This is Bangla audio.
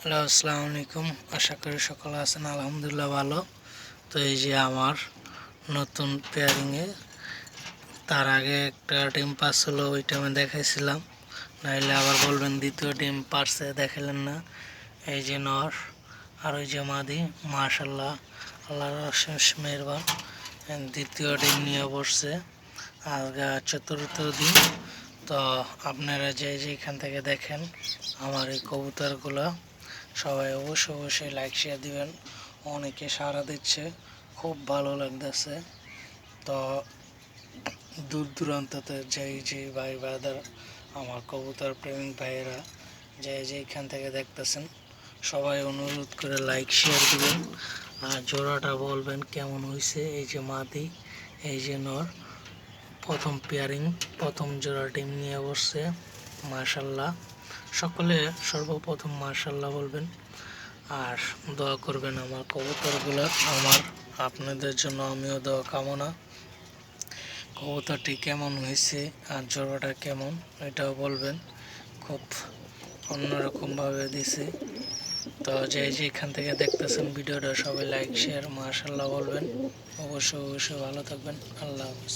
হ্যালো, আসসালামু আলাইকুম। আশা করি সকলে আছেন, আলহামদুলিল্লাহ ভালো। তো এই যে আমার নতুন পেয়ারিংয়ে তার আগে একটা ডিম পারছিল, ওইটা আমি দেখাইছিলাম, নাইলে আবার বলবেন দ্বিতীয় ডিম পারছে দেখালেন না। এই যে নর আর ওই যে মাদি, মাশাল্লাহ আল্লাহর অশেষ মেহেরবান, দ্বিতীয় ডিম নিয়ে বসছে। আজকে চতুর্থ দিন। তো আপনারা যেখান থেকে দেখেন আমার এই কবুতরগুলো, সবাই অবশ্যই লাইক শেয়ার দিবেন। অনেকে সাড়া দিচ্ছে, খুব ভালো লাগতেছে। তো দূর দূরান্ততে যে ভাই বাদার আমার কবুতর প্রেমিক ভাইয়েরা যেখান থেকে দেখতেছেন, সবাই অনুরোধ করে লাইক শেয়ার দিবেন আর জোড়াটা বলবেন কেমন হয়েছে। এই যে মাদি, এই যে নর, প্রথম পেয়ারিং, প্রথম জোড়া ডিম নিয়ে বসছে। মাশাল্লাহ, সকলে সর্বপ্রথম মাশাল্লাহ বলবেন আর দোয়া করবেন আমার কবুতরগুলোর। আমার আপনাদের জন্য আমিও দোয়া কামনা। কবুতরটি কেমন হয়েছে আর জোড়াটা কেমন এটাও বলবেন। খুব অন্যরকমভাবে দিছে। তো যেখান থেকে দেখতেছেন ভিডিওটা, সবাই লাইক শেয়ার মাশাল্লাহ বলবেন। অবশ্যই ভালো থাকবেন। আল্লাহ হাফেজ।